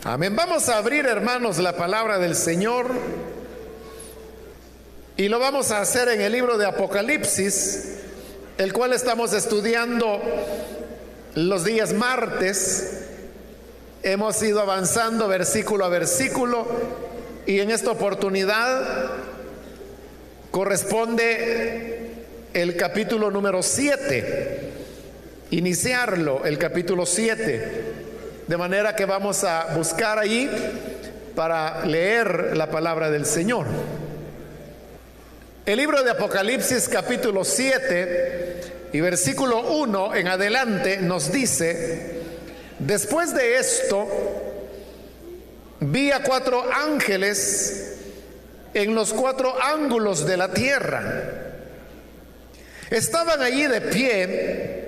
Amén. Vamos a abrir, hermanos, la palabra del Señor y lo vamos a hacer en el libro de Apocalipsis, el cual estamos estudiando los días martes. Hemos ido avanzando versículo a versículo y en esta oportunidad corresponde el capítulo número 7, iniciarlo, el capítulo 7. De manera que vamos a buscar allí para leer la palabra del Señor. El libro de Apocalipsis capítulo 7 y versículo 1 en adelante nos dice: después de esto vi a 4 ángeles en los 4 ángulos de la tierra. Estaban allí de pie,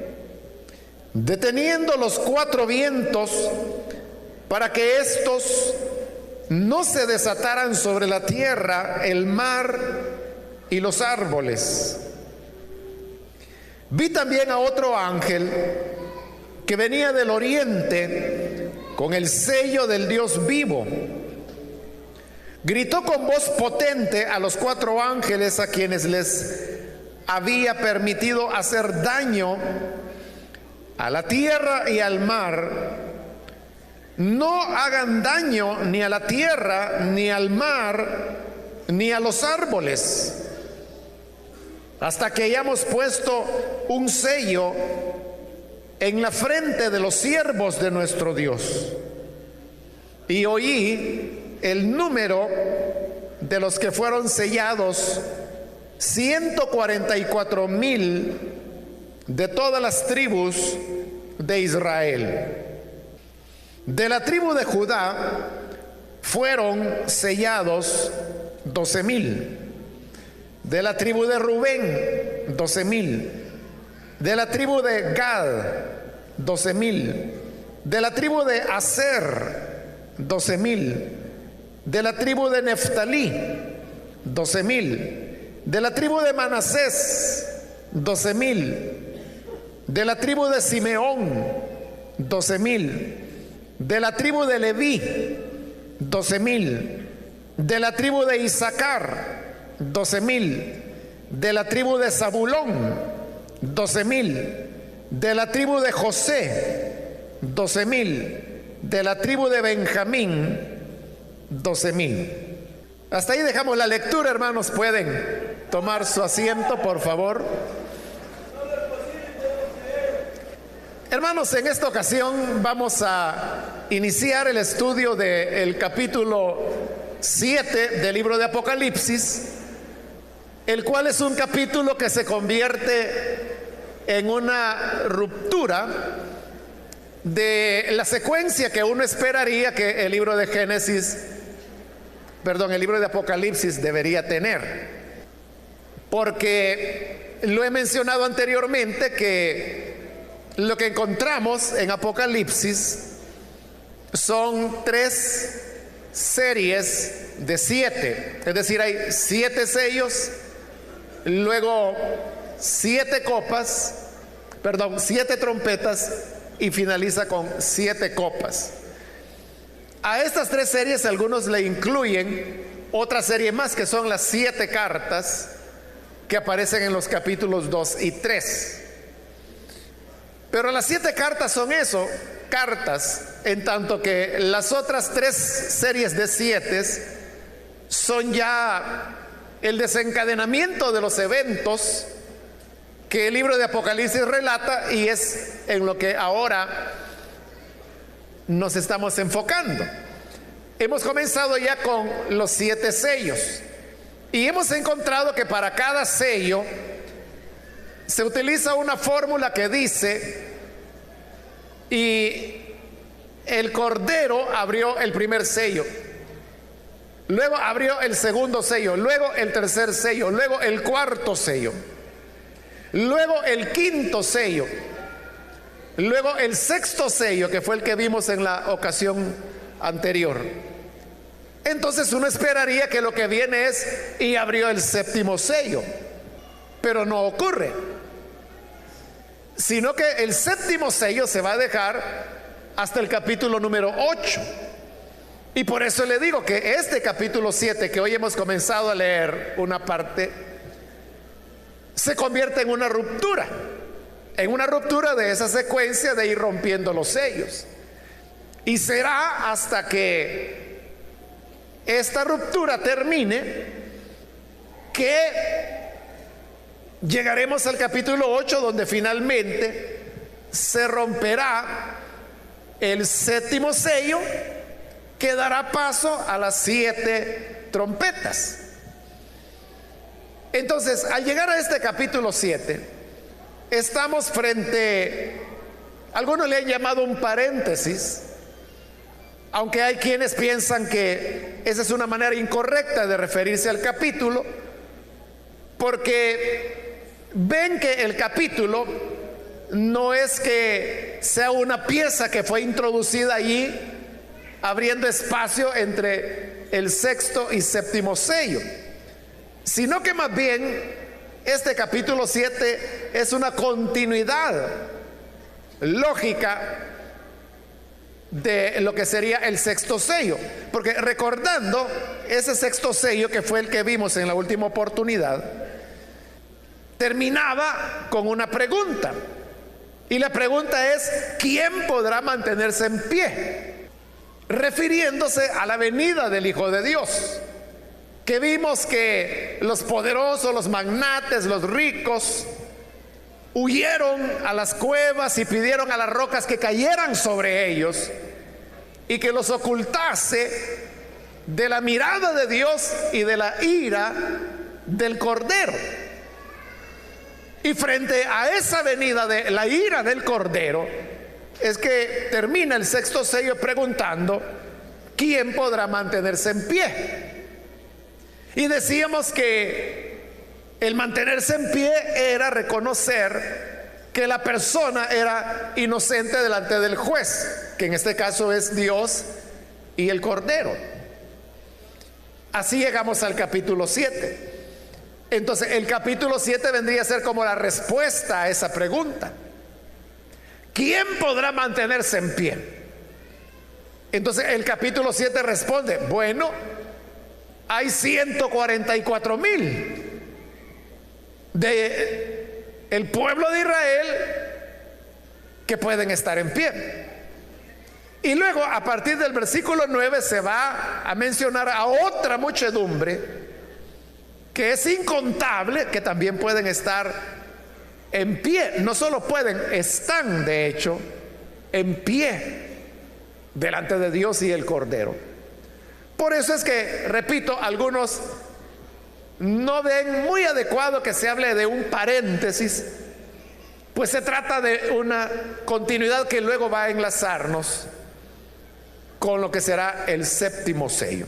deteniendo los 4 vientos para que éstos no se desataran sobre la tierra, el mar y los árboles. Vi también a otro ángel que venía del oriente con el sello del Dios vivo. Gritó con voz potente a los 4 ángeles a quienes les había permitido hacer daño a la tierra y al mar: no hagan daño ni a la tierra, ni al mar, ni a los árboles, hasta que hayamos puesto un sello en la frente de los siervos de nuestro Dios. Y oí el número de los que fueron sellados: 144,000 de todas las tribus de Israel. De la tribu de Judá fueron sellados 12,000. De la tribu de Rubén 12,000. De la tribu de Gad 12,000. De la tribu de Aser 12,000. De la tribu de Neftalí 12,000. De la tribu de Manasés 12,000. De la tribu de Simeón 12,000. De la tribu de Leví 12,000. De la tribu de Isaacar 12,000. De la tribu de Zabulón 12,000. De la tribu de José 12,000. De la tribu de Benjamín 12,000. Hasta ahí dejamos la lectura, hermanos. Pueden tomar su asiento, por favor. Hermanos, en esta ocasión vamos a iniciar el estudio del capítulo 7 del libro de Apocalipsis, el cual es un capítulo que se convierte en una ruptura de la secuencia que uno esperaría que el libro de el libro de Apocalipsis debería tener. Porque lo he mencionado anteriormente que lo que encontramos en Apocalipsis son 3 series de 7. Es decir, hay 7 sellos, luego 7 trompetas y finaliza con 7 copas. A estas 3 series algunos le incluyen otra serie más, que son las 7 cartas que aparecen en los capítulos 2 y 3. Pero las 7 cartas son eso, cartas, en tanto que las otras 3 series de 7 son ya el desencadenamiento de los eventos que el libro de Apocalipsis relata, y es en lo que ahora nos estamos enfocando. Hemos comenzado ya con los 7 sellos y hemos encontrado que para cada sello se utiliza una fórmula que dice: y el Cordero abrió el primer sello, luego abrió el segundo sello, luego el tercer sello, luego el cuarto sello, luego el quinto sello, luego el sexto sello, que fue el que vimos en la ocasión anterior. Entonces uno esperaría que lo que viene es: y abrió el séptimo sello, pero no ocurre, sino que el séptimo sello se va a dejar hasta el capítulo número 8. Y por eso le digo que este capítulo 7, que hoy hemos comenzado a leer una parte, se convierte en una ruptura de esa secuencia de ir rompiendo los sellos. Y será hasta que esta ruptura termine que llegaremos al capítulo 8, donde finalmente se romperá el séptimo sello, que dará paso a las 7 trompetas. Entonces, al llegar a este capítulo 7, estamos frente, algunos le han llamado un paréntesis, aunque hay quienes piensan que esa es una manera incorrecta de referirse al capítulo, porque ven que el capítulo no es que sea una pieza que fue introducida allí, abriendo espacio entre el sexto y séptimo sello, sino que más bien este capítulo 7 es una continuidad lógica de lo que sería el sexto sello, porque recordando ese sexto sello, que fue el que vimos en la última oportunidad, terminaba con una pregunta, y la pregunta es: ¿quién podrá mantenerse en pie? Refiriéndose a la venida del Hijo de Dios, que vimos que los poderosos, los magnates, los ricos huyeron a las cuevas y pidieron a las rocas que cayeran sobre ellos y que los ocultase de la mirada de Dios y de la ira del Cordero. Y frente a esa venida de la ira del Cordero es que termina el sexto sello preguntando: ¿quién podrá mantenerse en pie? Y decíamos que el mantenerse en pie era reconocer que la persona era inocente delante del juez, que en este caso es Dios y el Cordero. Así llegamos al capítulo 7. Entonces el capítulo 7 vendría a ser como la respuesta a esa pregunta: ¿quién podrá mantenerse en pie? Entonces el capítulo 7 responde: bueno, hay 144,000 de el pueblo de Israel que pueden estar en pie. Y luego, a partir del versículo 9, se va a mencionar a otra muchedumbre que es incontable, que también pueden estar en pie. No solo pueden, están de hecho en pie delante de Dios y el Cordero. Por eso es que, repito, algunos no ven muy adecuado que se hable de un paréntesis, pues se trata de una continuidad que luego va a enlazarnos con lo que será el séptimo sello.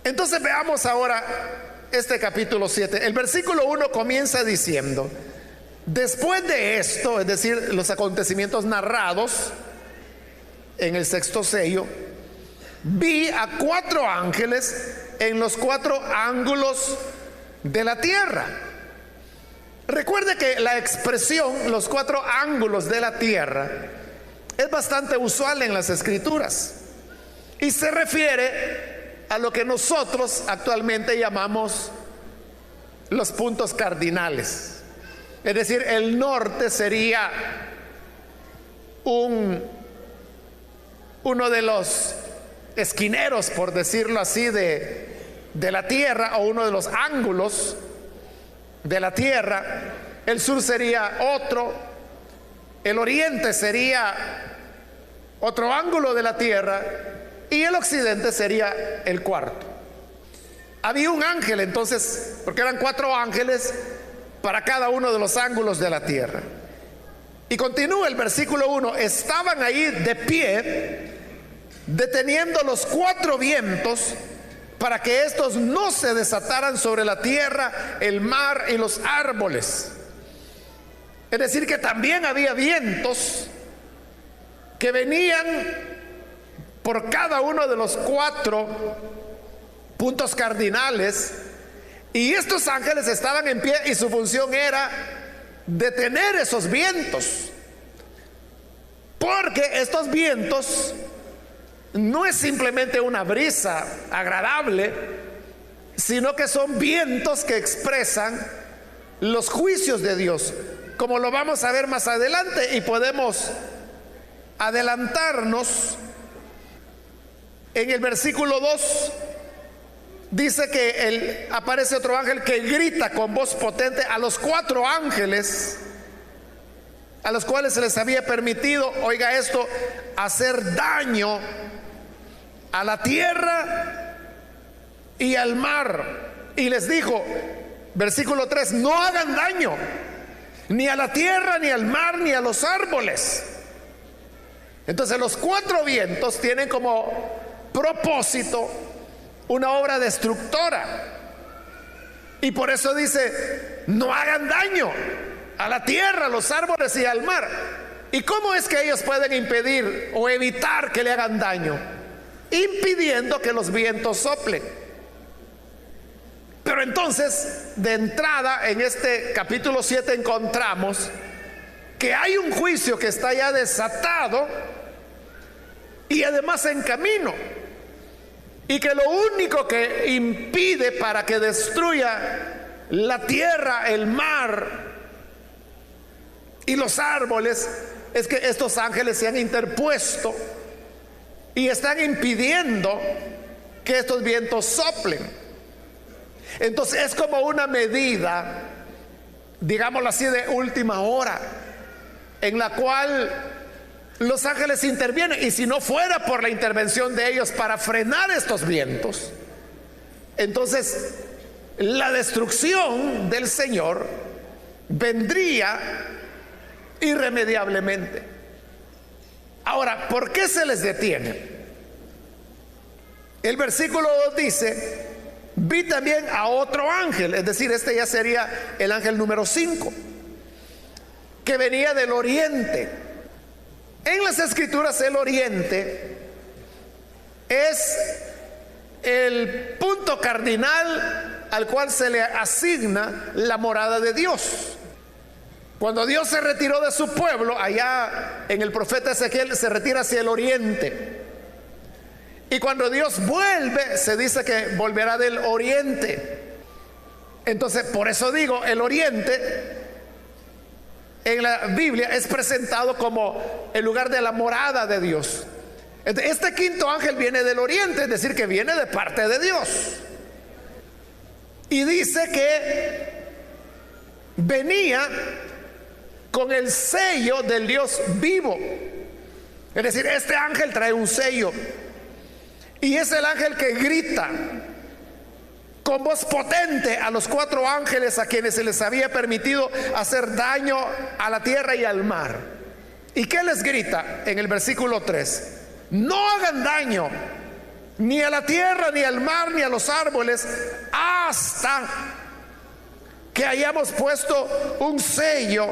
Entonces veamos ahora este capítulo 7. El versículo 1 comienza diciendo: después de esto, es decir, los acontecimientos narrados en el sexto sello, vi a 4 ángeles en los 4 ángulos de la tierra. Recuerde que la expresión los 4 ángulos de la tierra es bastante usual en las escrituras y se refiere a lo que nosotros actualmente llamamos los puntos cardinales. Es decir, el norte sería uno de los esquineros, por decirlo así, de la tierra, o uno de los ángulos de la tierra. El sur sería otro, el oriente sería otro ángulo de la tierra, y el occidente sería el cuarto. Había un ángel entonces, porque eran 4 ángeles para cada uno de los ángulos de la tierra. Y continúa el versículo 1: estaban ahí de pie, deteniendo los 4 vientos para que estos no se desataran sobre la tierra, el mar y los árboles. Es decir, que también había vientos que venían por cada uno de los 4 puntos cardinales, y estos ángeles estaban en pie y su función era detener esos vientos, porque estos vientos no es simplemente una brisa agradable, sino que son vientos que expresan los juicios de Dios, como lo vamos a ver más adelante, y podemos adelantarnos. En el versículo 2 dice que aparece otro ángel que grita con voz potente a los 4 ángeles a los cuales se les había permitido, oiga esto, hacer daño a la tierra y al mar. Y les dijo, versículo 3, no hagan daño ni a la tierra, ni al mar, ni a los árboles. Entonces los 4 vientos tienen como propósito una obra destructora, y por eso dice, no hagan daño a la tierra, a los árboles y al mar. ¿Y cómo es que ellos pueden impedir o evitar que le hagan daño? Impidiendo que los vientos soplen. Pero entonces, de entrada, en este capítulo 7 encontramos que hay un juicio que está ya desatado y además en camino, y que lo único que impide para que destruya la tierra, el mar y los árboles es que estos ángeles se han interpuesto y están impidiendo que estos vientos soplen. Entonces es como una medida, digámoslo así, de última hora, en la cual los ángeles intervienen. Y si no fuera por la intervención de ellos para frenar estos vientos, entonces la destrucción del Señor vendría irremediablemente. Ahora, ¿por qué se les detiene? El versículo 2 dice, vi también a otro ángel, es decir, este ya sería el ángel número 5, que venía del oriente. En las escrituras el oriente es el punto cardinal al cual se le asigna la morada de Dios. Cuando Dios se retiró de su pueblo, allá en el profeta Ezequiel, se retira hacia el oriente. Y cuando Dios vuelve, se dice que volverá del oriente. Entonces, por eso digo, el oriente en la Biblia es presentado como el lugar de la morada de Dios. Este quinto ángel viene del oriente, es decir, que viene de parte de Dios. Y dice que venía con el sello del Dios vivo. Es decir, este ángel trae un sello, y es el ángel que grita con voz potente a los 4 ángeles a quienes se les había permitido hacer daño a la tierra y al mar. ¿Y qué les grita en el versículo 3? No hagan daño ni a la tierra, ni al mar, ni a los árboles, hasta que hayamos puesto un sello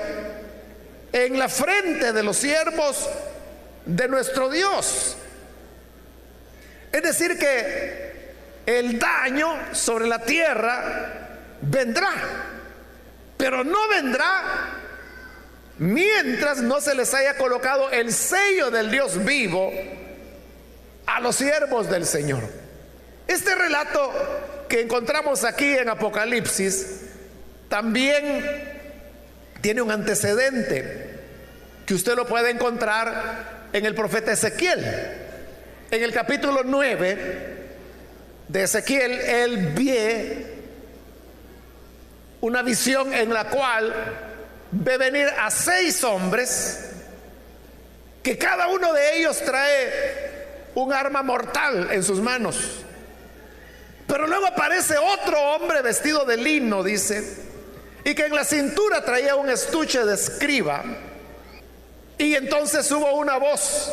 en la frente de los siervos de nuestro Dios. Es decir, que el daño sobre la tierra vendrá, pero no vendrá mientras no se les haya colocado el sello del Dios vivo a los siervos del Señor. Este relato que encontramos aquí en Apocalipsis también tiene un antecedente que usted lo puede encontrar en el profeta Ezequiel. En el capítulo 9 de Ezequiel, él ve una visión en la cual ve venir a 6 hombres, que cada uno de ellos trae un arma mortal en sus manos. Pero luego aparece otro hombre vestido de lino, dice, y que en la cintura traía un estuche de escriba. Y entonces hubo una voz,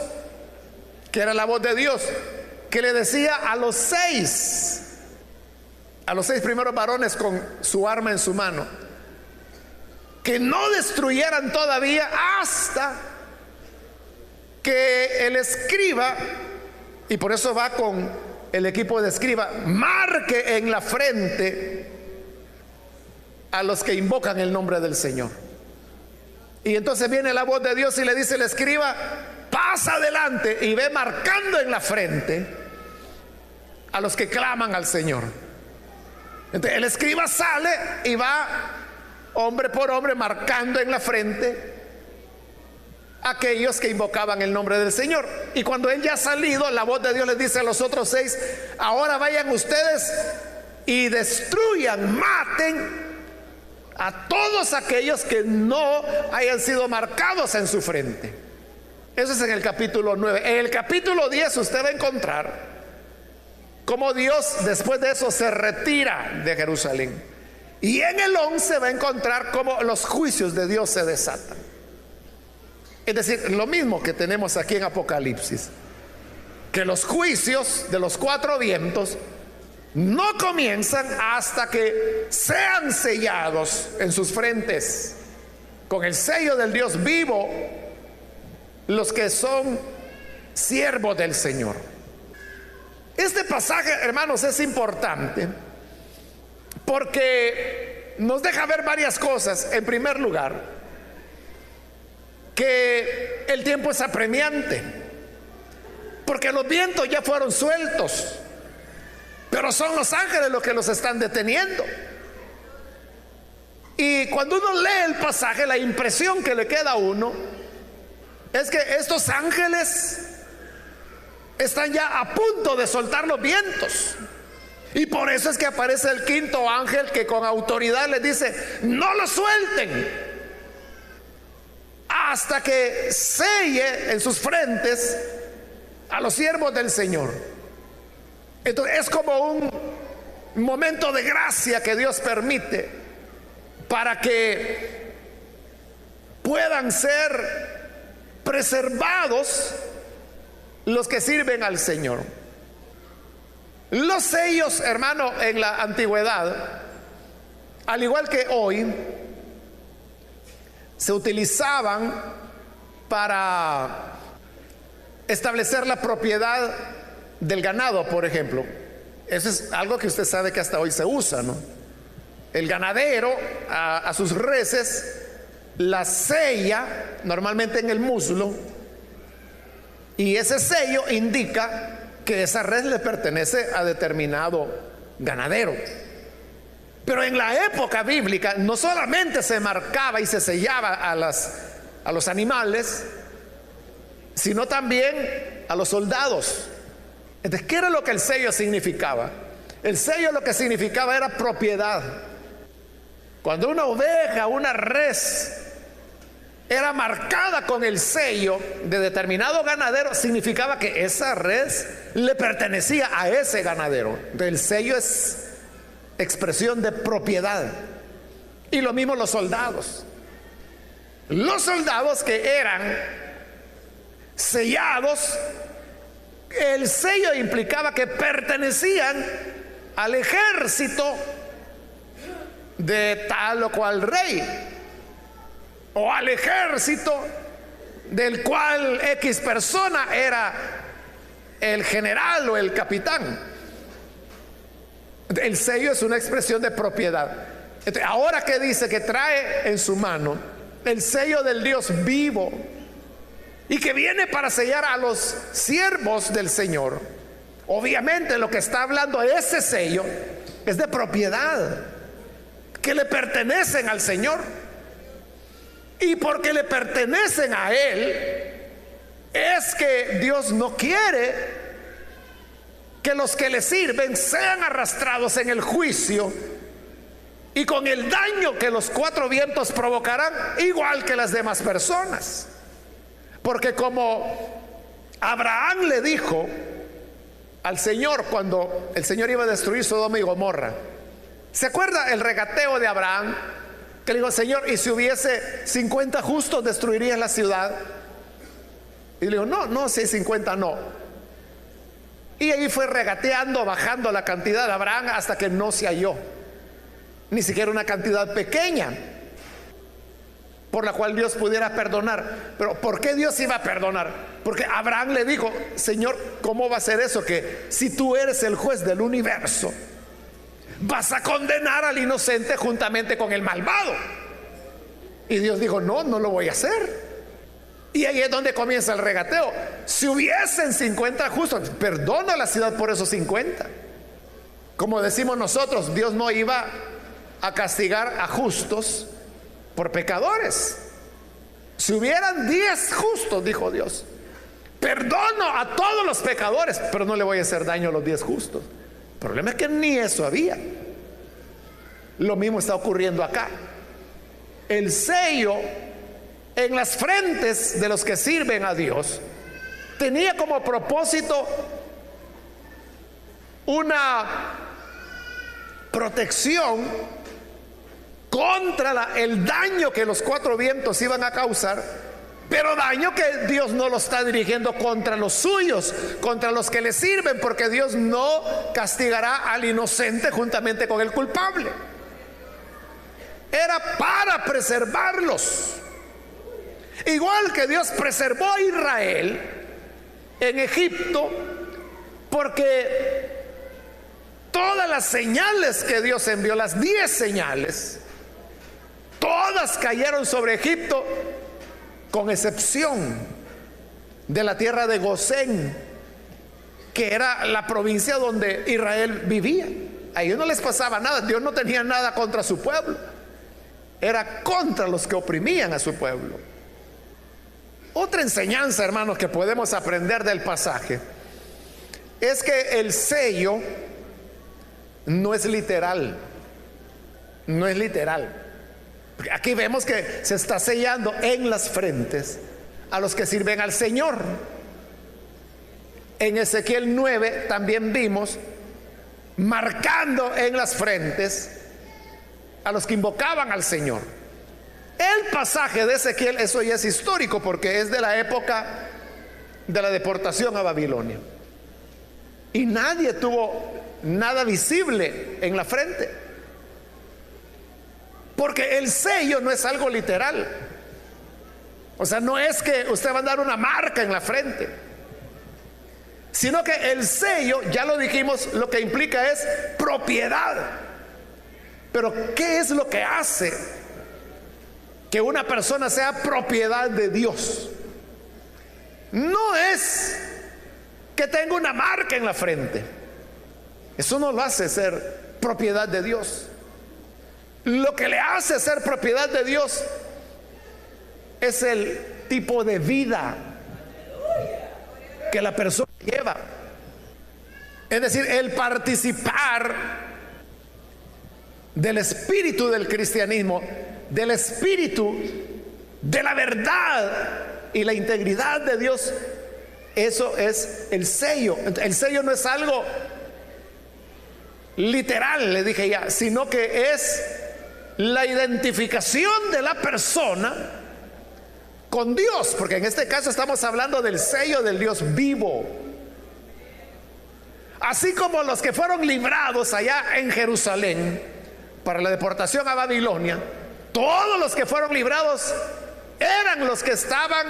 que era la voz de Dios, que le decía a los 6 primeros varones con su arma en su mano, que no destruyeran todavía hasta que el escriba, y por eso va con el equipo de escriba, marque en la frente a los que invocan el nombre del Señor. Y entonces viene la voz de Dios y le dice el escriba: más adelante y ve marcando en la frente a los que claman al Señor. Entonces el escriba sale y va hombre por hombre marcando en la frente a aquellos que invocaban el nombre del Señor. Y cuando él ya ha salido, la voz de Dios les dice a los otros 6: ahora vayan ustedes y destruyan, maten a todos aquellos que no hayan sido marcados en su frente. Eso es en el capítulo 9. En el capítulo 10 usted va a encontrar cómo Dios después de eso se retira de Jerusalén. Y en el 11 va a encontrar cómo los juicios de Dios se desatan. Es decir, lo mismo que tenemos aquí en Apocalipsis, que los juicios de los 4 vientos no comienzan hasta que sean sellados en sus frentes con el sello del Dios vivo los que son siervos del Señor. Este pasaje, hermanos, es importante porque nos deja ver varias cosas. En primer lugar, que el tiempo es apremiante, porque los vientos ya fueron sueltos, pero son los ángeles los que los están deteniendo. Y cuando uno lee el pasaje, la impresión que le queda a uno es que estos ángeles están ya a punto de soltar los vientos. Y por eso es que aparece el 5.º ángel que con autoridad les dice: no lo suelten hasta que selle en sus frentes a los siervos del Señor. Entonces es como un momento de gracia que Dios permite para que puedan ser preservados los que sirven al Señor. Los sellos, hermano, en la antigüedad, al igual que hoy, se utilizaban para establecer la propiedad del ganado, por ejemplo. Eso es algo que usted sabe que hasta hoy se usa, ¿no? El ganadero a sus reses la sella normalmente en el muslo, y ese sello indica que esa res le pertenece a determinado ganadero. Pero en la época bíblica no solamente se marcaba y se sellaba a los animales, sino también a los soldados. Entonces, ¿qué era lo que el sello significaba? El sello lo que significaba era propiedad. Cuando una oveja, una res era marcada con el sello de determinado ganadero, significaba que esa res le pertenecía a ese ganadero. El sello es expresión de propiedad. Y lo mismo los soldados. Los soldados que eran sellados, el sello implicaba que pertenecían al ejército de tal o cual rey, o al ejército del cual X persona era el general o el capitán. El sello es una expresión de propiedad. Entonces, ahora que dice que trae en su mano el sello del Dios vivo y que viene para sellar a los siervos del Señor, obviamente lo que está hablando ese sello es de propiedad que le pertenecen al Señor. Y porque le pertenecen a Él, es que Dios no quiere que los que le sirven sean arrastrados en el juicio y con el daño que los 4 vientos provocarán, igual que las demás personas. Porque como Abraham le dijo al Señor cuando el Señor iba a destruir Sodoma y Gomorra, ¿se acuerda el regateo de Abraham? Que le dijo: Señor, ¿y si hubiese 50 justos, destruirías la ciudad? Y le dijo: no, si hay 50 no. Y ahí fue regateando, bajando la cantidad de Abraham hasta que no se halló ni siquiera una cantidad pequeña por la cual Dios pudiera perdonar. Pero ¿por qué Dios iba a perdonar? Porque Abraham le dijo: Señor, ¿cómo va a ser eso? Que si tú eres el juez del universo, vas a condenar al inocente juntamente con el malvado. Y Dios dijo: no lo voy a hacer. Y ahí es donde comienza el regateo. Si hubiesen 50 justos, perdono la ciudad por esos 50. Como decimos nosotros, Dios no iba a castigar a justos por pecadores. Si hubieran 10 justos, dijo Dios, perdono a todos los pecadores, pero no le voy a hacer daño a los 10 justos. El problema es que ni eso había. Lo mismo está ocurriendo acá. El sello en las frentes de los que sirven a Dios tenía como propósito una protección contra el daño que los 4 vientos iban a causar, pero daño que Dios no lo está dirigiendo contra los suyos, contra los que le sirven, porque Dios no castigará al inocente juntamente con el culpable. Era para preservarlos, igual que Dios preservó a Israel en Egipto, porque todas las señales que Dios envió, las 10 señales, todas cayeron sobre Egipto, con excepción de la tierra de Gosén, que era la provincia donde Israel vivía. A ellos no les pasaba nada. Dios no tenía nada contra su pueblo, era contra los que oprimían a su pueblo. Otra enseñanza, hermanos, que podemos aprender del pasaje es que el sello no es literal. No es literal. Aquí vemos que se está sellando en las frentes a los que sirven al Señor. En Ezequiel 9 también vimos marcando en las frentes a los que invocaban al Señor. El pasaje de Ezequiel, eso ya es histórico, porque es de la época de la deportación a Babilonia, y nadie tuvo nada visible en la frente, porque el sello no es algo literal. O sea, no es que usted va a dar una marca en la frente, sino que el sello, ya lo dijimos, lo que implica es propiedad. Pero ¿qué es lo que hace que una persona sea propiedad de Dios? No es que tenga una marca en la frente. Eso no lo hace ser propiedad de Dios. Lo que le hace ser propiedad de Dios es el tipo de vida que la persona lleva. Es decir, el participar del espíritu del cristianismo, del espíritu de la verdad y la integridad de Dios. Eso es el sello. El sello no es algo literal, le dije ya, sino que es la identificación de la persona con Dios, porque en este caso estamos hablando del sello del Dios vivo. Así como los que fueron librados allá en Jerusalén para la deportación a Babilonia, todos los que fueron librados eran los que estaban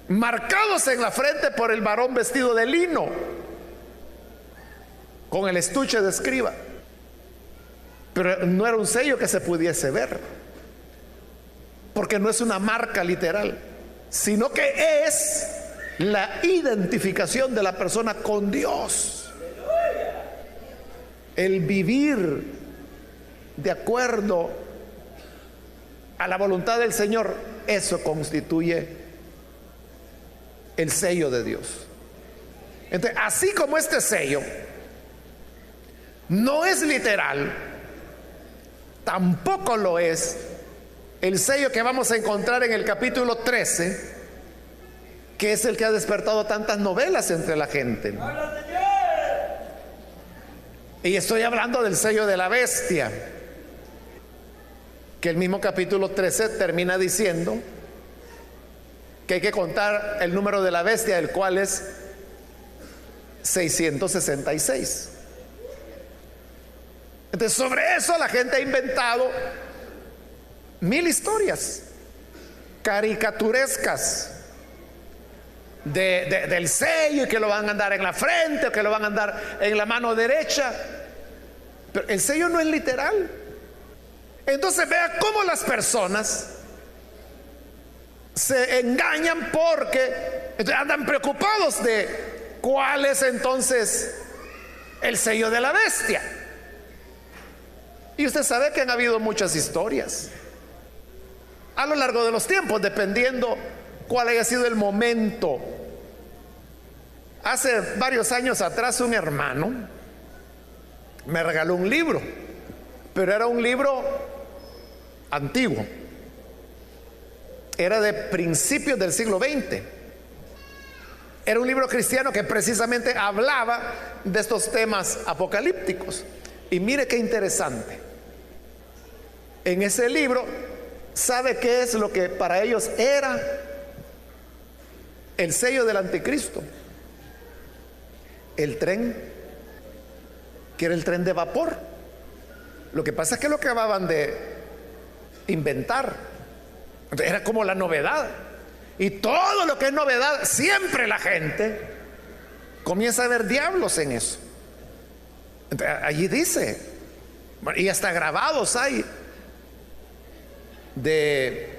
marcados en la frente por el varón vestido de lino con el estuche de escriba. Pero no era un sello que se pudiese ver, porque no es una marca literal, sino que es la identificación de la persona con Dios. El vivir de acuerdo a la voluntad del Señor, eso constituye el sello de Dios. Entonces, así como este sello no es literal, tampoco lo es el sello que vamos a encontrar en el capítulo 13, que es el que ha despertado tantas novelas entre la gente, ¿no? Y estoy hablando del sello de la bestia, que el mismo capítulo 13 termina diciendo que hay que contar el número de la bestia, el cual es 666. Entonces, sobre eso la gente ha inventado 1000 historias caricaturescas del sello, y que lo van a andar en la frente o que lo van a andar en la mano derecha. Pero el sello no es literal. Entonces vea cómo las personas se engañan porque andan preocupados de cuál es entonces el sello de la bestia. Y usted sabe que han habido muchas historias a lo largo de los tiempos, dependiendo cuál haya sido el momento. Hace varios años atrás un hermano me regaló un libro, pero era un libro antiguo, era de principios del siglo XX. Era un libro cristiano que precisamente hablaba de estos temas apocalípticos. Y mire qué interesante. En ese libro, ¿sabe qué es lo que para ellos era el sello del anticristo? El tren, que era el tren de vapor. Lo que pasa es que lo acababan de inventar. Era como la novedad. Y todo lo que es novedad, siempre la gente comienza a ver diablos en eso. Allí dice, y hasta grabados hay de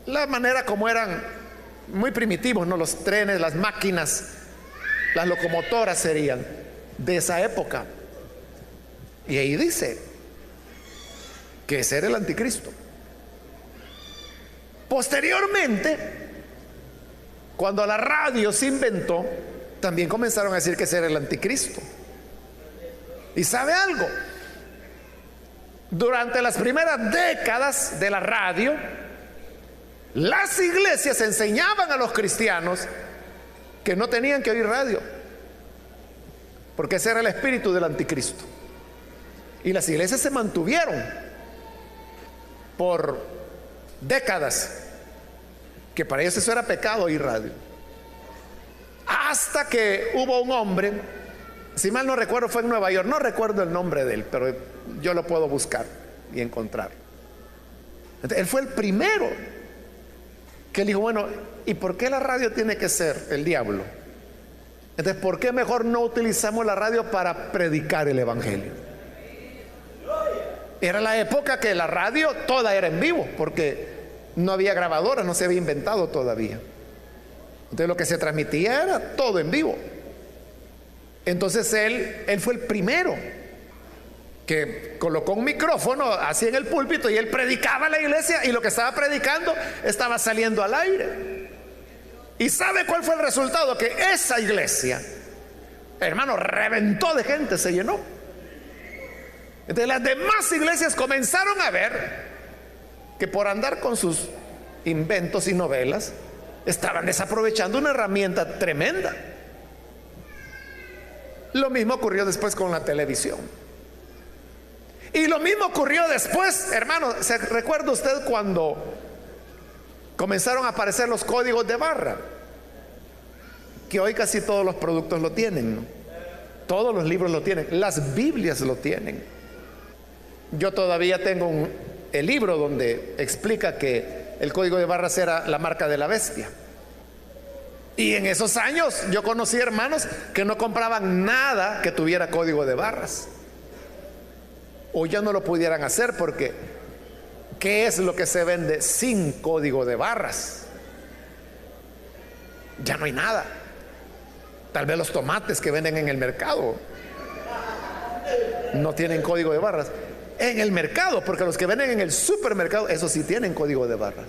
la manera como eran muy primitivos, ¿no? Los trenes, las máquinas, las locomotoras serían de esa época. Y ahí dice que ese era el anticristo. Posteriormente, cuando la radio se inventó, también comenzaron a decir que ese era el anticristo. ¿Y sabe algo? Durante las primeras décadas de la radio, las iglesias enseñaban a los cristianos que no tenían que oír radio, porque ese era el espíritu del anticristo. Y las iglesias se mantuvieron por décadas, que para ellos eso era pecado oír radio, hasta que hubo un hombre, si mal no recuerdo fue en Nueva York, no recuerdo el nombre de él, pero yo lo puedo buscar y encontrar. Entonces, él fue el primero que dijo, bueno, ¿y por qué la radio tiene que ser el diablo? Entonces, ¿por qué mejor no utilizamos la radio para predicar el evangelio? Era la época que la radio toda era en vivo, porque no había grabadoras, no se había inventado todavía. Entonces lo que se transmitía era todo en vivo. Entonces él fue el primero que colocó un micrófono así en el púlpito y él predicaba a la iglesia, y lo que estaba predicando estaba saliendo al aire. ¿Y sabe cuál fue el resultado? Que esa iglesia, hermano, reventó de gente, se llenó. Entonces las demás iglesias comenzaron a ver que por andar con sus inventos y novelas estaban desaprovechando una herramienta tremenda. Lo mismo ocurrió después con la televisión. Y lo mismo ocurrió después, hermano, ¿se recuerda usted cuando comenzaron a aparecer los códigos de barra? Que hoy casi todos los productos lo tienen, ¿no? Todos los libros lo tienen, las Biblias lo tienen. Yo todavía tengo el libro donde explica que el código de barras era la marca de la bestia. Y en esos años yo conocí hermanos que no compraban nada que tuviera código de barras. O ya no lo pudieran hacer porque ¿qué es lo que se vende sin código de barras? Ya no hay nada. Tal vez los tomates que venden en el mercado no tienen código de barras. En el mercado, porque los que venden en el supermercado, esos sí tienen código de barras.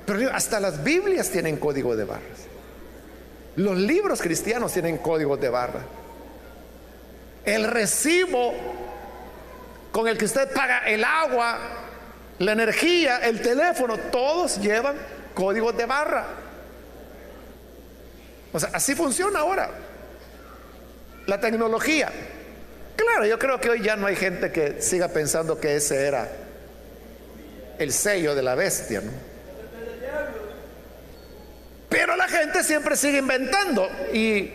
Pero hasta las Biblias tienen código de barras. Los libros cristianos tienen códigos de barra. El recibo con el que usted paga el agua, la energía, el teléfono, todos llevan códigos de barra. O sea, así funciona ahora la tecnología. Claro, yo creo que hoy ya no hay gente que siga pensando que ese era el sello de la bestia, ¿no? Pero la gente siempre sigue inventando. Y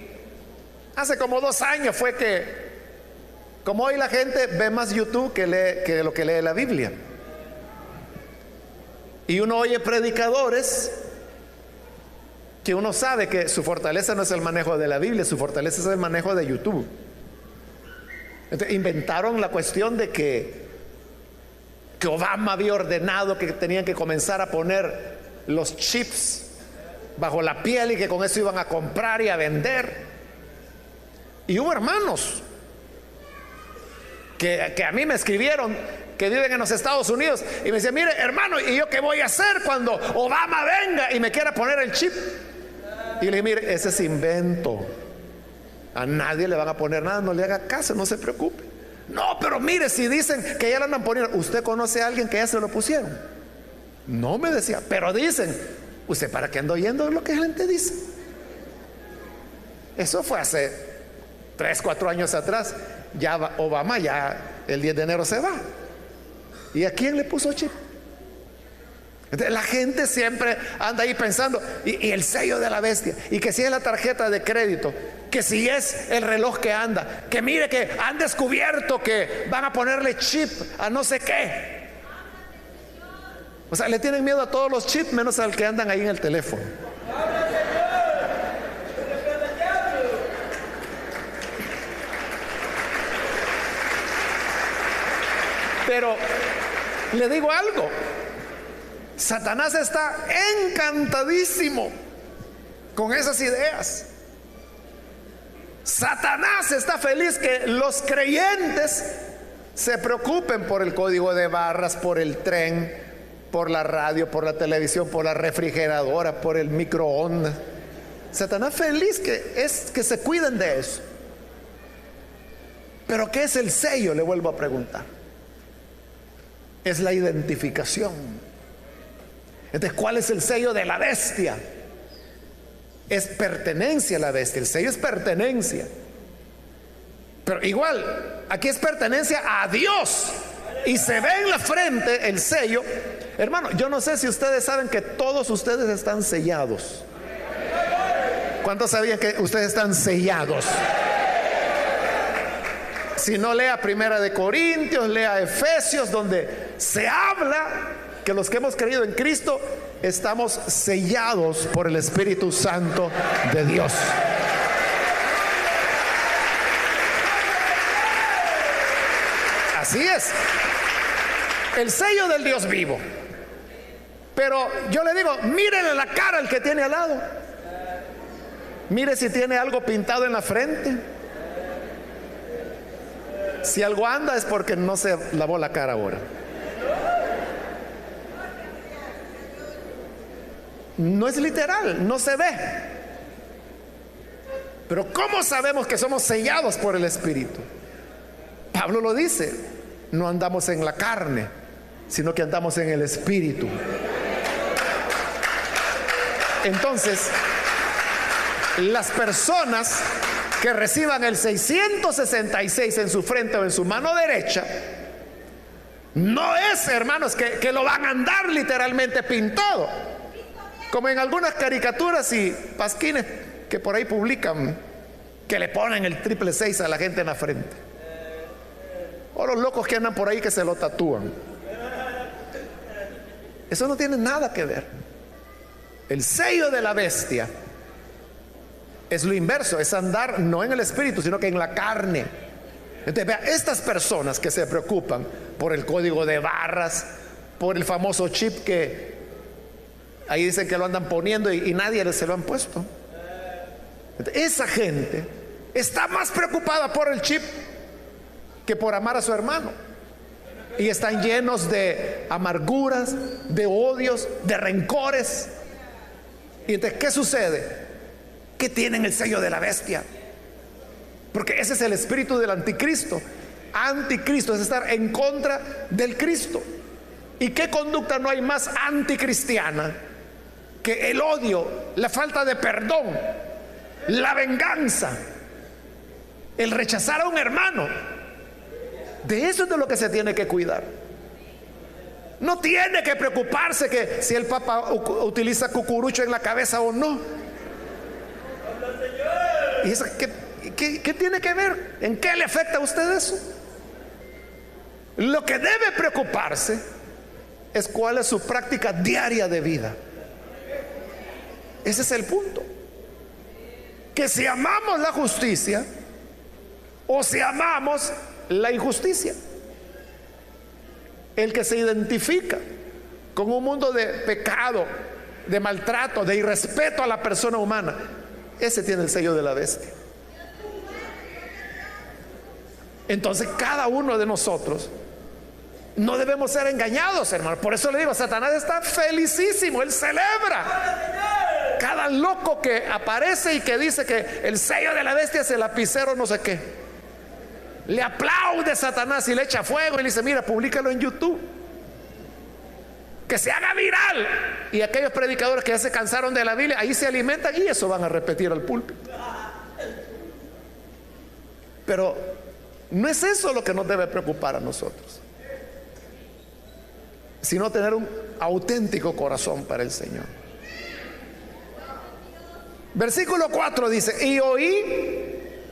hace como 2 años fue que, como hoy la gente ve más YouTube que lo que lee la Biblia, y uno oye predicadores que uno sabe que su fortaleza no es el manejo de la Biblia, su fortaleza es el manejo de YouTube. Entonces inventaron la cuestión de que que Obama había ordenado que tenían que comenzar a poner los chips bajo la piel y que con eso iban a comprar y a vender. Y hubo hermanos que a mí me escribieron, que viven en los Estados Unidos, y me decían: mire, hermano, ¿y yo qué voy a hacer cuando Obama venga y me quiera poner el chip? Y le dije: mire, ese es invento, a nadie le van a poner nada, no le haga caso, no se preocupe. No, pero mire, si dicen que ya lo andan poniendo, ¿usted conoce a alguien que ya se lo pusieron? No, me decía, pero dicen. ¿Usted para qué anda oyendo lo que la gente dice? Eso fue hace 3, 4 años atrás. Ya Obama, ya el 10 de enero se va. ¿Y a quién le puso chip? Entonces, la gente siempre anda ahí pensando, y el sello de la bestia, y que si es la tarjeta de crédito, que si es el reloj que anda, que mire que han descubierto que van a ponerle chip a no sé qué. O sea, le tienen miedo a todos los chips menos al que andan ahí en el teléfono. Pero le digo algo, Satanás está encantadísimo con esas ideas. Satanás está feliz que los creyentes se preocupen por el código de barras, por el tren, por la radio, por la televisión, por la refrigeradora, por el microondas. Satanás feliz que se cuiden de eso. Pero ¿qué es el sello? Le vuelvo a preguntar. Es la identificación. Entonces, ¿cuál es el sello de la bestia? Es pertenencia a la bestia. El sello es pertenencia. Pero igual, aquí es pertenencia a Dios. Y se ve en la frente el sello. Hermano, yo no sé si ustedes saben que todos ustedes están sellados. ¿Cuántos sabían que ustedes están sellados? Si no, lea Primera de Corintios, lea Efesios, donde se habla que los que hemos creído en Cristo estamos sellados por el Espíritu Santo de Dios. Así es, el sello del Dios vivo. Pero yo le digo, mírenle la cara al que tiene al lado. Mire si tiene algo pintado en la frente. Si algo anda es porque no se lavó la cara ahora. No es literal, no se ve. Pero ¿cómo sabemos que somos sellados por el Espíritu? Pablo lo dice: no andamos en la carne, sino que andamos en el Espíritu. Entonces, las personas que reciban el 666 en su frente o en su mano derecha, no es, hermanos, que lo van a andar literalmente pintado, como en algunas caricaturas y pasquines que por ahí publican, que le ponen el 666 a la gente en la frente, o los locos que andan por ahí que se lo tatúan. Eso no tiene nada que ver. El sello de la bestia es lo inverso, es andar no en el espíritu, sino que en la carne. Entonces, vea, estas personas que se preocupan por el código de barras, por el famoso chip que ahí dicen que lo andan poniendo y nadie se lo han puesto. Entonces, esa gente está más preocupada por el chip que por amar a su hermano. Y están llenos de amarguras, de odios, de rencores. Y entonces, ¿qué sucede? Que tienen el sello de la bestia, porque ese es el espíritu del anticristo. Anticristo es estar en contra del Cristo. ¿Y qué conducta no hay más anticristiana que el odio, la falta de perdón, la venganza, el rechazar a un hermano? De eso es de lo que se tiene que cuidar. No tiene que preocuparse que si el Papa utiliza cucurucho en la cabeza o no. ¿Y eso qué tiene que ver? ¿En qué le afecta a usted eso? Lo que debe preocuparse es cuál es su práctica diaria de vida. Ese es el punto. Que si amamos la justicia o si amamos la injusticia. el que se identifica con un mundo de pecado, de maltrato, de irrespeto a la persona humana, ese tiene el sello de la bestia. Entonces cada uno de nosotros no debemos ser engañados, hermano. Por eso le digo, Satanás está felicísimo, él celebra cada loco que aparece y que dice que el sello de la bestia es el lapicero no sé qué. Le aplaude Satanás y le echa fuego y le dice, mira, públicalo en YouTube, que se haga viral. Y aquellos predicadores que ya se cansaron de la Biblia, ahí se alimentan y eso van a repetir al púlpito. Pero no es eso lo que nos debe preocupar a nosotros, sino tener un auténtico corazón para el Señor. Versículo 4 dice: y oí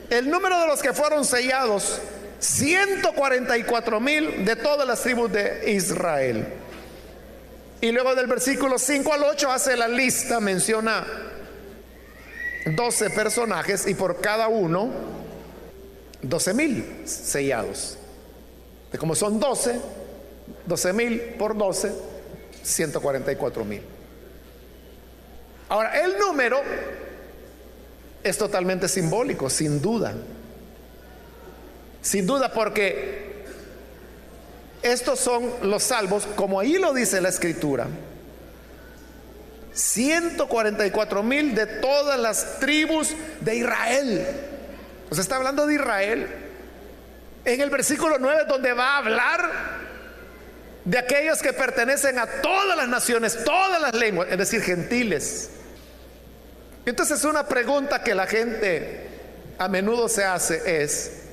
el número de los que fueron sellados, 144,000 de todas las tribus de Israel. Y luego del versículo 5 al 8 hace la lista, menciona 12 personajes y por cada uno 12,000 sellados. De como son 12,000 por 12, 144,000. Ahora, el número es totalmente simbólico, sin duda. Sin duda, porque estos son los salvos, como ahí lo dice la Escritura. 144,000 de todas las tribus de Israel. O sea, está hablando de Israel. En el versículo 9, donde va a hablar de aquellos que pertenecen a todas las naciones, todas las lenguas, es decir, gentiles. Entonces una pregunta que la gente a menudo se hace es: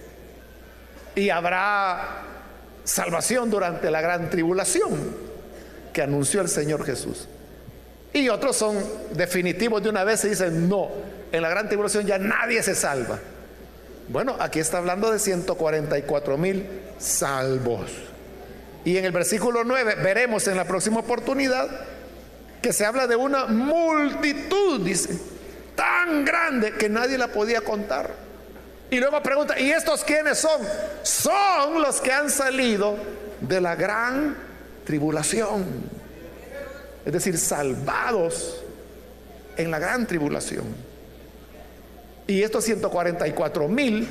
¿y habrá salvación durante la gran tribulación que anunció el Señor Jesús? Y otros son definitivos de una vez y dicen: no, en la gran tribulación ya nadie se salva. Bueno, aquí está hablando de 144,000 salvos. Y en el versículo 9 veremos en la próxima oportunidad que se habla de una multitud, dice, tan grande que nadie la podía contar. Y luego pregunta: ¿y estos quiénes son? Son los que han salido de la gran tribulación, es decir, salvados en la gran tribulación. Y estos 144,000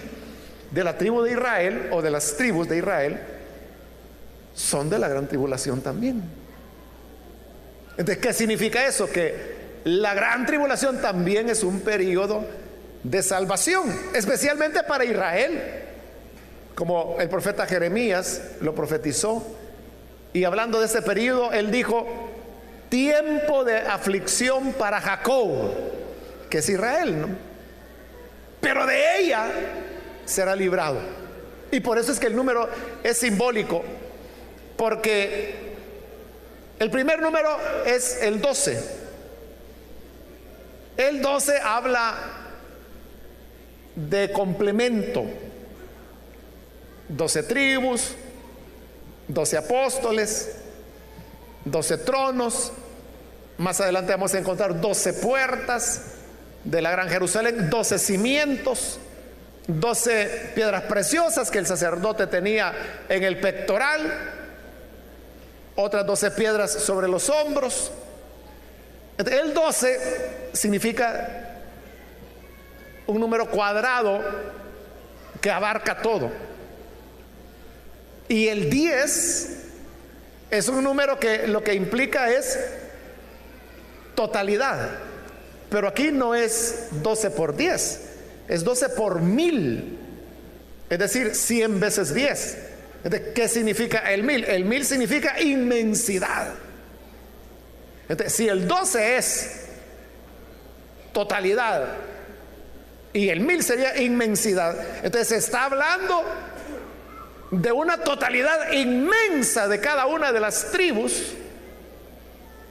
de la tribu de Israel, o de las tribus de Israel, son de la gran tribulación también. Entonces, ¿qué significa eso? Que la gran tribulación también es un periodo de salvación, especialmente para Israel, como el profeta Jeremías lo profetizó. Y hablando de ese periodo, él dijo: tiempo de aflicción para Jacob, que es Israel, ¿no? Pero de ella será librado. Y por eso es que el número es simbólico, porque el primer número es el 12. El 12 habla de complemento: 12 tribus, 12 apóstoles, 12 tronos. Más adelante vamos a encontrar 12 puertas de la Gran Jerusalén, 12 cimientos, 12 piedras preciosas que el sacerdote tenía en el pectoral, otras 12 piedras sobre los hombros. El 12 significa un número cuadrado que abarca todo. Y el 10 es un número que lo que implica es totalidad. Pero aquí no es 12 por 10, es 12 por 1000, es decir, 100 veces 10. ¿Qué significa el 1000? El 1000 significa inmensidad. Entonces, si el 12 es totalidad y el 1000 sería inmensidad, entonces se está hablando de una totalidad inmensa de cada una de las tribus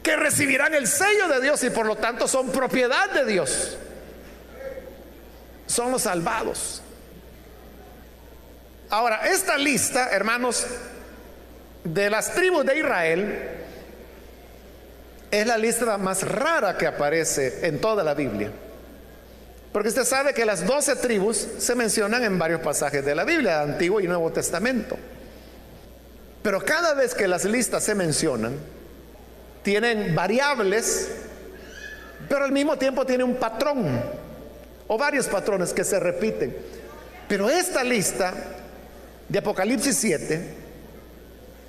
que recibirán el sello de Dios y por lo tanto son propiedad de Dios, son los salvados. Ahora, esta lista, hermanos, de las tribus de Israel es la lista más rara que aparece en toda la Biblia, porque usted sabe que las 12 tribus se mencionan en varios pasajes de la Biblia, Antiguo y Nuevo Testamento. Pero cada vez que las listas se mencionan, tienen variables, pero al mismo tiempo tiene un patrón o varios patrones que se repiten. Pero esta lista de Apocalipsis 7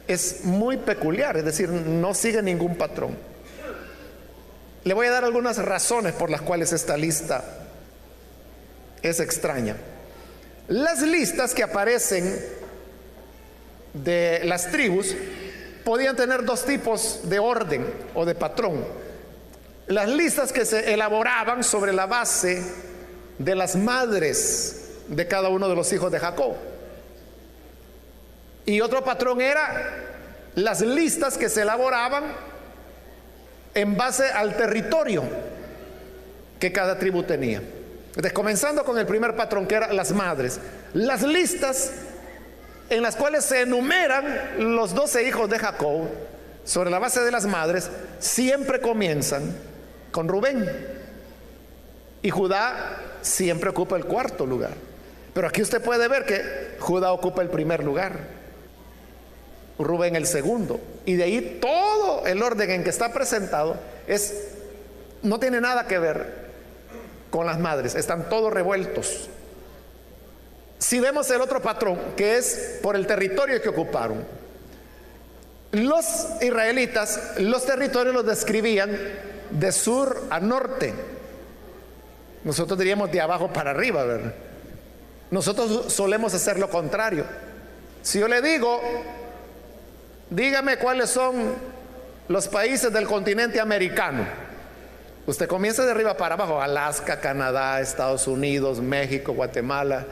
es muy peculiar, es decir, no sigue ningún patrón. Le voy a dar algunas razones por las cuales esta lista es extraña. Las listas que aparecen de las tribus podían tener dos tipos de orden o de patrón. Las listas que se elaboraban sobre la base de las madres de cada uno de los hijos de Jacob. Y otro patrón era las listas que se elaboraban en base al territorio que cada tribu tenía. Entonces, comenzando con el primer patrón, que eran las madres. Las listas en las cuales se enumeran los 12 hijos de Jacob sobre la base de las madres siempre comienzan con Rubén, y Judá siempre ocupa el cuarto lugar. Pero aquí usted puede ver que Judá ocupa el primer lugar, Rubén el segundo, y de ahí todo el orden en que está presentado no tiene nada que ver con las madres, están todos revueltos. Si vemos el otro patrón, que es por el territorio que ocuparon, los israelitas los territorios los describían de sur a norte. Nosotros diríamos de abajo para arriba, ¿verdad? Nosotros solemos hacer lo contrario. Si yo le digo, dígame cuáles son los países del continente americano, usted comienza de arriba para abajo: Alaska, Canadá, Estados Unidos, México, Guatemala.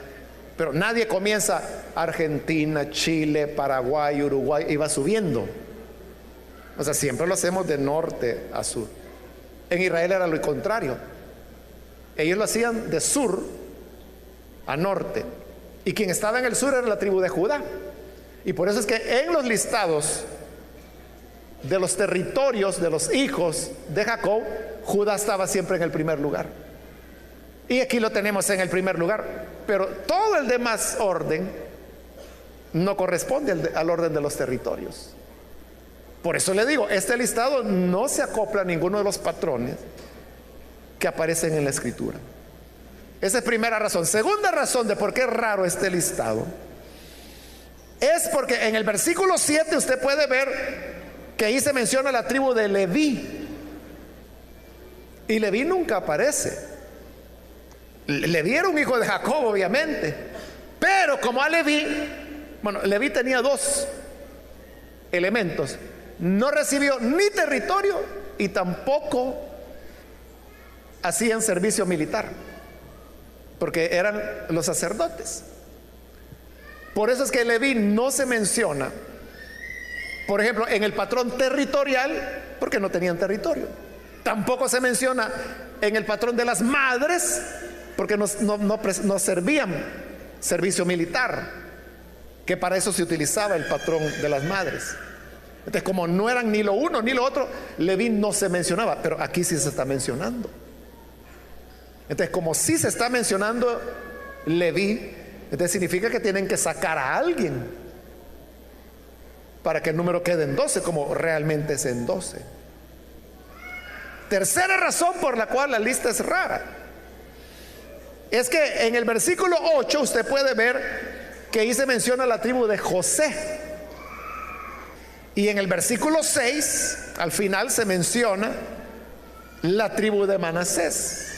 Pero nadie comienza Argentina, Chile, Paraguay, Uruguay, y va subiendo. O sea, siempre lo hacemos de norte a sur. En Israel era lo contrario. Ellos lo hacían de sur a norte, y quien estaba en el sur era la tribu de Judá. Y por eso es que en los listados de los territorios de los hijos de Jacob, Judá estaba siempre en el primer lugar. Y aquí lo tenemos en el primer lugar, pero todo el demás orden no corresponde al orden de los territorios. Por eso le digo, este listado no se acopla a ninguno de los patrones que aparecen en la escritura. Esa es primera razón. Segunda razón de por qué es raro este listado es porque en el versículo 7 usted puede ver que ahí se menciona la tribu de Leví, y Leví nunca aparece. Leví era un hijo de Jacob, obviamente, pero como a Leví, Leví tenía dos elementos: no recibió ni territorio y tampoco hacían servicio militar, porque eran los sacerdotes. Por eso es que Leví no se menciona, por ejemplo, en el patrón territorial, porque no tenían territorio. Tampoco se menciona en el patrón de las madres, porque no servían servicio militar, que para eso se utilizaba el patrón de las madres. Entonces, como no eran ni lo uno ni lo otro, Leví no se mencionaba, pero aquí sí se está mencionando. Entonces, como sí se está mencionando Leví, entonces significa que tienen que sacar a alguien para que el número quede en 12, como realmente es en 12. Tercera razón por la cual la lista es rara es que en el versículo 8 usted puede ver que ahí se menciona la tribu de José, y en el versículo 6 al final se menciona la tribu de Manasés.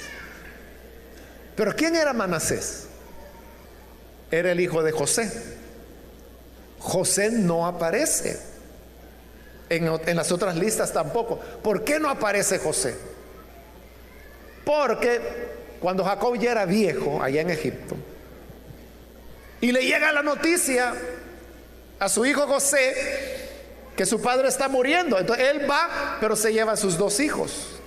Pero ¿quién era Manasés? Era el hijo de José. José no aparece en las otras listas tampoco. ¿Por qué no aparece José? Porque cuando Jacob ya era viejo allá en Egipto y le llega la noticia a su hijo José que su padre está muriendo, entonces él va, pero se lleva a sus dos hijos,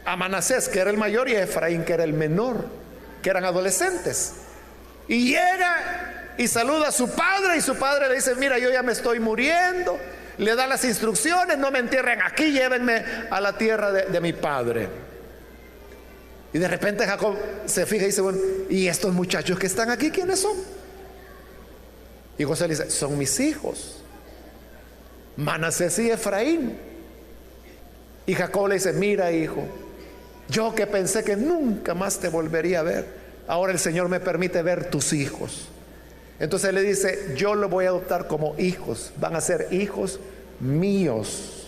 a Manasés, que era el mayor, y a Efraín, que era el menor, que eran adolescentes. Y llega y saluda a su padre, y su padre le dice: mira, yo ya me estoy muriendo. Le da las instrucciones: no me entierren aquí, llévenme a la tierra de mi padre. Y de repente Jacob se fija y dice: bueno, ¿y estos muchachos que están aquí quiénes son? Y José le dice, son mis hijos, Manasés y Efraín. Y Jacob le dice, mira hijo, yo que pensé que nunca más te volvería a ver, ahora el Señor me permite ver tus hijos. Entonces le dice, yo los voy a adoptar como hijos, van a ser hijos míos.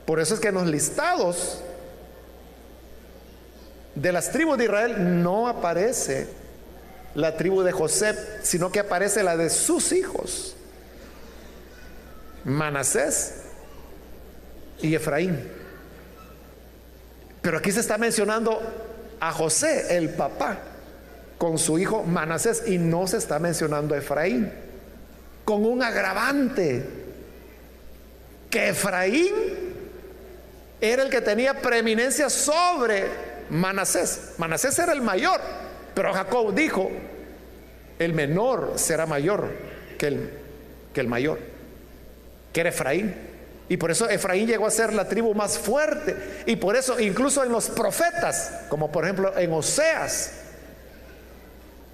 Por eso es que en los listados de las tribus de Israel no aparece la tribu de José, sino que aparece la de sus hijos, Manasés y Efraín. Pero aquí se está mencionando a José, el papá, con su hijo Manasés, y no se está mencionando a Efraín, con un agravante, que Efraín era el que tenía preeminencia sobre Manasés. Manasés era el mayor, pero Jacob dijo, el menor será mayor que el mayor, que era Efraín. Y por eso Efraín llegó a ser la tribu más fuerte. Y por eso incluso en los profetas, como por ejemplo en Oseas,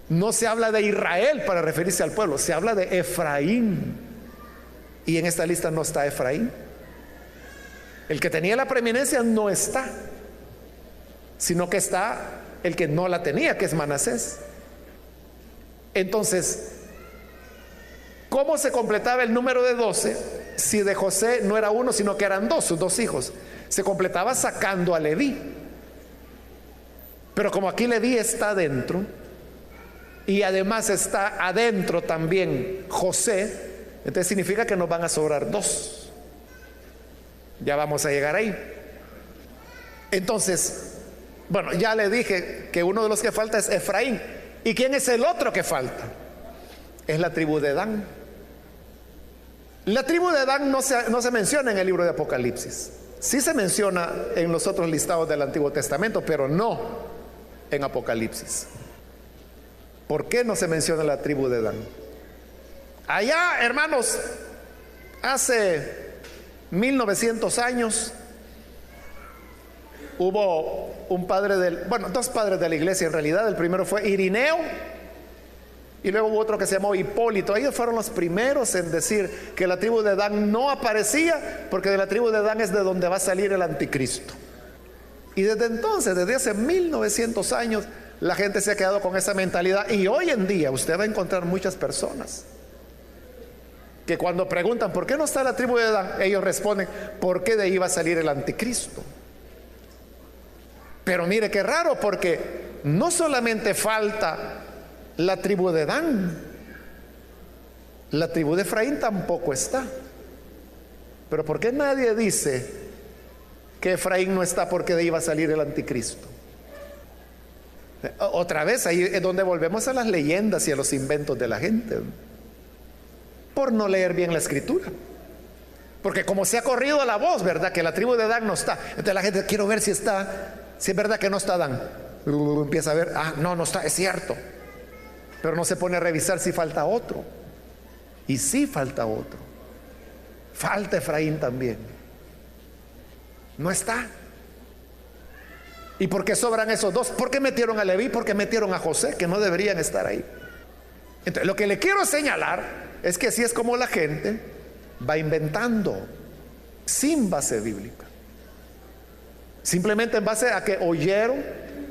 no se habla de Israel para referirse al pueblo, se habla de Efraín. Y en esta lista no está Efraín. El que tenía la preeminencia no está, sino que está el que no la tenía, que es Manasés. Entonces, ¿cómo se completaba el número de 12 si de José no era uno, sino que eran dos, sus dos hijos? Se completaba sacando a Leví. Pero como aquí Leví está adentro, y además está adentro también José, entonces significa que nos van a sobrar dos. Ya vamos a llegar ahí. Entonces, bueno, ya le dije que uno de los que falta es Efraín. ¿Y quién es el otro que falta? Es la tribu de Dan. La tribu de Dan no se menciona en el libro de Apocalipsis. Sí se menciona en los otros listados del Antiguo Testamento, pero no en Apocalipsis. ¿Por qué no se menciona la tribu de Dan? Allá, hermanos, hace 1900 años hubo dos padres de la iglesia en realidad. El primero fue Irineo y luego hubo otro que se llamó Hipólito. Ellos fueron los primeros en decir que la tribu de Dan no aparecía, porque de la tribu de Dan es de donde va a salir el anticristo. Y desde entonces, desde hace 1900 años, la gente se ha quedado con esa mentalidad. Y hoy en día usted va a encontrar muchas personas que cuando preguntan ¿por qué no está la tribu de Dan?, ellos responden porque de ahí va a salir el anticristo. Pero mire qué raro, porque no solamente falta la tribu de Dan, la tribu de Efraín tampoco está. Pero ¿por qué nadie dice que Efraín no está porque de ahí va a salir el anticristo? Otra vez ahí es donde volvemos a las leyendas y a los inventos de la gente, por no leer bien la escritura. Porque como se ha corrido la voz, ¿verdad?, que la tribu de Dan no está, entonces la gente, quiero ver si está, si es verdad que no está Dan. Empieza a ver, no está, es cierto. Pero no se pone a revisar si falta otro. Y sí falta otro. Falta Efraín también. No está. ¿Y por qué sobran esos dos? ¿Por qué metieron a Leví? ¿Por qué metieron a José, que no deberían estar ahí? Entonces, lo que le quiero señalar es que así es como la gente va inventando, sin base bíblica, simplemente en base a que oyeron,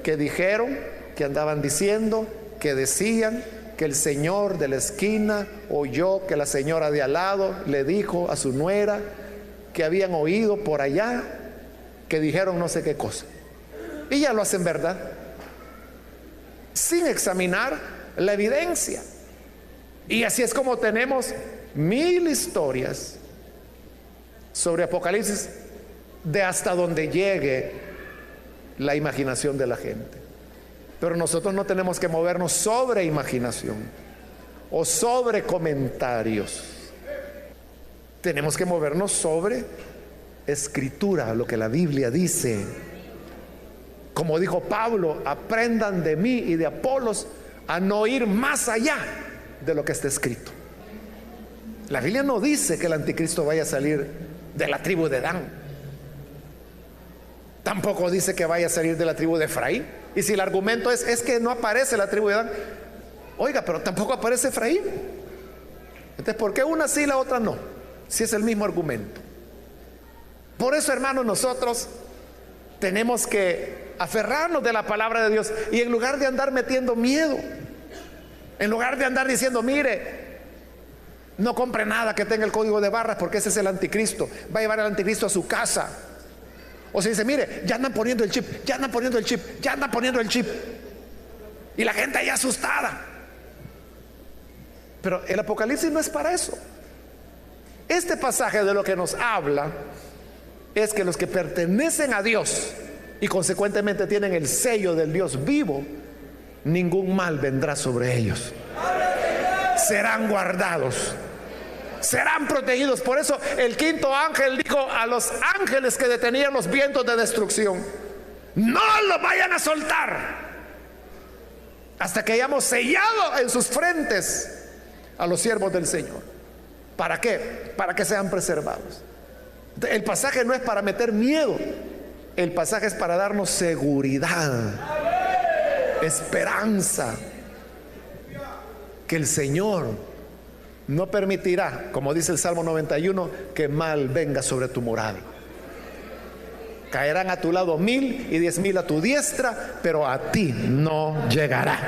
que dijeron, que andaban diciendo, que decían, que el señor de la esquina oyó que la señora de al lado le dijo a su nuera, que habían oído por allá que dijeron no sé qué cosa, y ya lo hacen verdad, sin examinar la evidencia. Y así es como tenemos 1000 historias sobre Apocalipsis, de hasta donde llegue la imaginación de la gente. Pero nosotros no tenemos que movernos sobre imaginación o sobre comentarios. Tenemos que movernos sobre escritura, lo que la Biblia dice. Como dijo Pablo, aprendan de mí y de Apolos a no ir más allá de lo que está escrito. La Biblia no dice que el anticristo vaya a salir de la tribu de Dan. Tampoco dice que vaya a salir de la tribu de Efraín. Y si el argumento es que no aparece la tribu de Dan, Oiga, pero tampoco aparece Efraín. Entonces, ¿por qué una sí y la otra no? Si es el mismo argumento. Por eso, hermanos, nosotros tenemos que aferrarnos de la palabra de Dios, y en lugar de andar metiendo miedo, en lugar de andar diciendo, mire, no compre nada que tenga el código de barras porque ese es el anticristo, va a llevar al anticristo a su casa. O se dice, mire, ya andan poniendo el chip, ya andan poniendo el chip, ya andan poniendo el chip, y la gente ahí asustada. Pero el Apocalipsis no es para eso. Este pasaje de lo que nos habla es que los que pertenecen a Dios y consecuentemente tienen el sello del Dios vivo, ningún mal vendrá sobre ellos. Serán guardados, serán protegidos. Por eso el quinto ángel dijo a los ángeles que detenían los vientos de destrucción: no los vayan a soltar hasta que hayamos sellado en sus frentes a los siervos del Señor. ¿Para qué? Para que sean preservados. El pasaje no es para meter miedo, el pasaje es para darnos seguridad, esperanza, que el Señor no permitirá, como dice el Salmo 91, que mal venga sobre tu morada. Caerán a tu lado 1000 y 10,000 a tu diestra, pero a ti no llegará.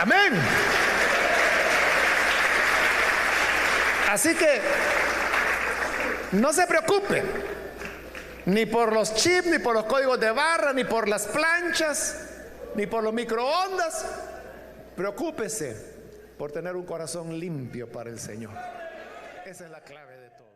Amén. Así que no se preocupe, ni por los chips, ni por los códigos de barra, ni por las planchas, ni por los microondas. Preocúpese por tener un corazón limpio para el Señor. Esa es la clave de todo.